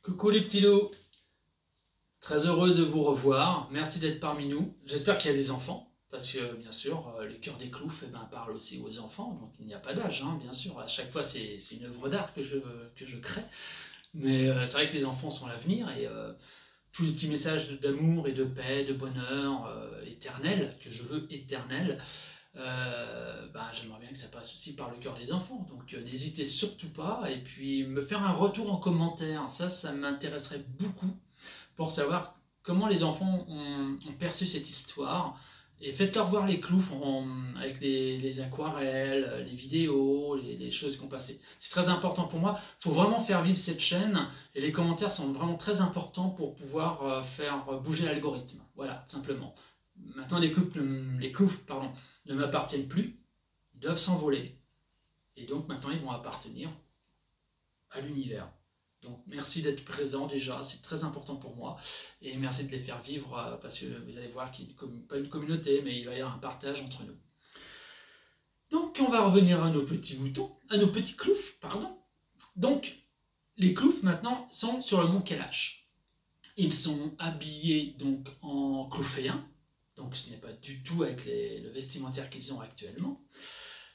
Coucou les petits loups, très heureux de vous revoir, merci d'être parmi nous. J'espère qu'il y a des enfants, parce que bien sûr, le cœur des cloufs parle aussi aux enfants, donc il n'y a pas d'âge, bien sûr. À chaque fois, c'est une œuvre d'art que je crée, mais c'est vrai que les enfants sont l'avenir et tous les petits messages d'amour et de paix, de bonheur éternel, que je veux éternel, j'aimerais bien que ça passe aussi par le cœur des enfants, donc n'hésitez surtout pas, et puis me faire un retour en commentaire, ça m'intéresserait beaucoup pour savoir comment les enfants ont perçu cette histoire, et faites-leur voir les cloufs avec les aquarelles, les vidéos, les choses qui ont passé. C'est très important pour moi, il faut vraiment faire vivre cette chaîne, et les commentaires sont vraiment très importants pour pouvoir faire bouger l'algorithme, voilà, simplement. Maintenant les cloufs ne m'appartiennent plus, ils doivent s'envoler. Et donc maintenant ils vont appartenir à l'univers. Donc merci d'être présent déjà, c'est très important pour moi. Et merci de les faire vivre parce que vous allez voir qu'il n'y a pas une communauté, mais il va y avoir un partage entre nous. Donc on va revenir à nos petits moutons, à nos petits cloufs, pardon. Donc les cloufs maintenant sont sur le mont Kailash. Ils sont habillés donc en clouféens. Donc ce n'est pas du tout avec le vestimentaire qu'ils ont actuellement.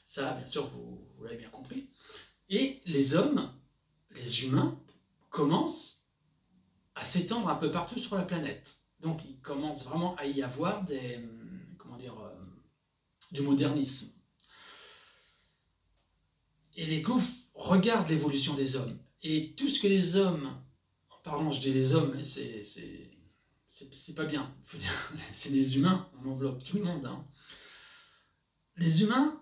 Ça, bien sûr, vous l'avez bien compris. Et les hommes, les humains, commencent à s'étendre un peu partout sur la planète. Donc il commence vraiment à y avoir du modernisme. Et les cloufs regardent l'évolution des hommes. Et tout ce que les hommes, pardon, je dis les hommes, mais c'est pas bien, faut dire, c'est les humains, on enveloppe tout le monde. Les humains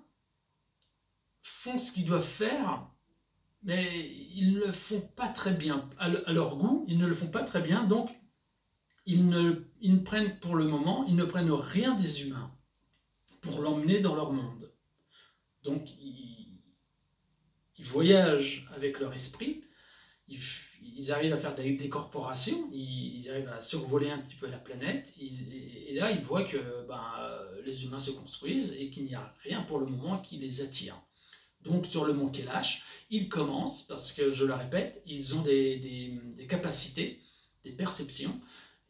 font ce qu'ils doivent faire, mais ils ne le font pas très bien. À leur goût, ils ne le font pas très bien, donc ils ne prennent pour le moment, ils ne prennent rien des humains pour l'emmener dans leur monde. Donc ils voyagent avec leur esprit, ils arrivent à faire des corporations, ils arrivent à survoler un petit peu la planète, et là ils voient que les humains se construisent et qu'il n'y a rien pour le moment qui les attire. Donc sur le mont Kailash, ils commencent, parce que je le répète, ils ont des capacités, des perceptions,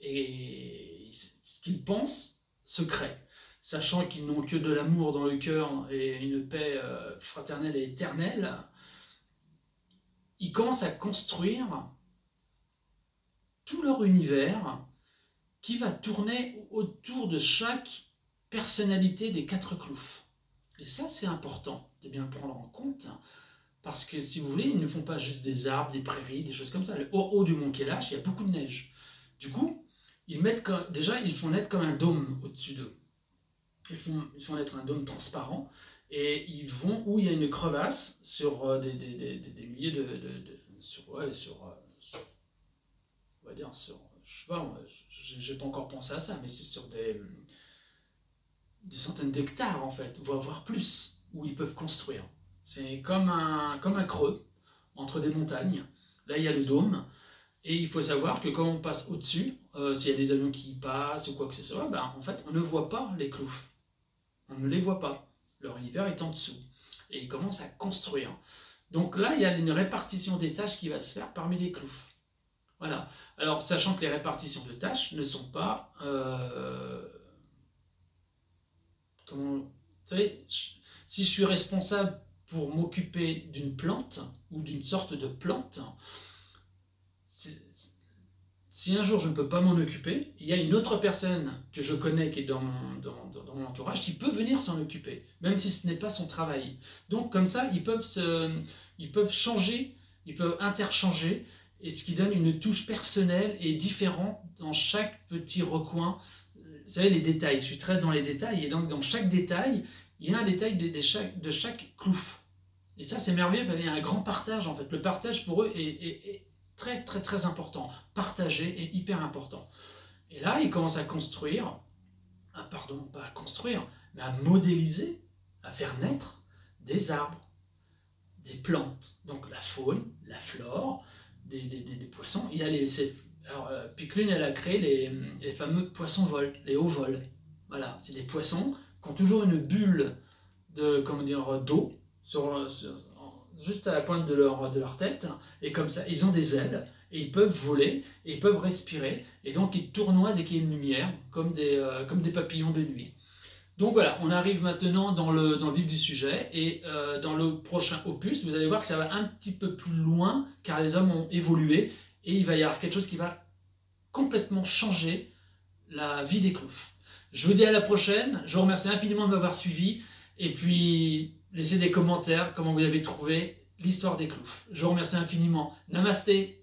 et ce qu'ils pensent se crée. Sachant qu'ils n'ont que de l'amour dans le cœur et une paix fraternelle et éternelle, ils commencent à construire tout leur univers qui va tourner autour de chaque personnalité des 4 cloufs. Et ça, c'est important de bien le prendre en compte, parce que si vous voulez, ils ne font pas juste des arbres, des prairies, des choses comme ça. Au haut du mont Kailash, il y a beaucoup de neige. Du coup, ils font naître comme un dôme au-dessus d'eux. Ils font naître un dôme transparent, et ils vont où il y a une crevasse sur des milliers on va dire sur, je sais pas, j'ai pas encore pensé à ça, mais c'est sur des centaines d'hectares en fait, voire plus, où ils peuvent construire. C'est comme un creux entre des montagnes. Là, il y a le dôme, et il faut savoir que quand on passe au-dessus, s'il y a des avions qui passent ou quoi que ce soit, en fait, on ne voit pas les cloufs. On ne les voit pas. Leur univers est en dessous. Et ils commencent à construire. Donc là, il y a une répartition des tâches qui va se faire parmi les cloufs. Voilà. Alors, sachant que les répartitions de tâches ne sont pas... vous savez, si je suis responsable pour m'occuper d'une plante ou d'une sorte de plante, si un jour je ne peux pas m'en occuper, il y a une autre personne que je connais qui est dans mon entourage qui peut venir s'en occuper, même si ce n'est pas son travail. Donc comme ça, ils peuvent changer, ils peuvent interchanger, et ce qui donne une touche personnelle et différente dans chaque petit recoin. Vous savez, les détails, je suis très dans les détails, et donc dans chaque détail, il y a un détail de chaque clouf. Et ça, c'est merveilleux, parce qu'il y a un grand partage, en fait. Le partage, pour eux, est très, très, très important. Partager est hyper important. Et là, ils commencent à construire, pas à construire, mais à modéliser, à faire naître des arbres, des plantes. Donc la faune, la flore, des poissons. Il y a Picklune, elle a créé les fameux poissons vols, les hauts vols. Voilà, c'est des poissons qui ont toujours une bulle d'eau juste à la pointe de leur tête, et comme ça, ils ont des ailes, et ils peuvent voler, et ils peuvent respirer, et donc ils tournoient dès qu'il y a une lumière, comme des papillons de nuit. Donc voilà, on arrive maintenant dans le vif du sujet, et dans le prochain opus, vous allez voir que ça va un petit peu plus loin, car les hommes ont évolué, et il va y avoir quelque chose qui va complètement changer la vie des Cloufs. Je vous dis à la prochaine, je vous remercie infiniment de m'avoir suivi, et puis laissez des commentaires, comment vous avez trouvé l'histoire des Cloufs. Je vous remercie infiniment. Namasté.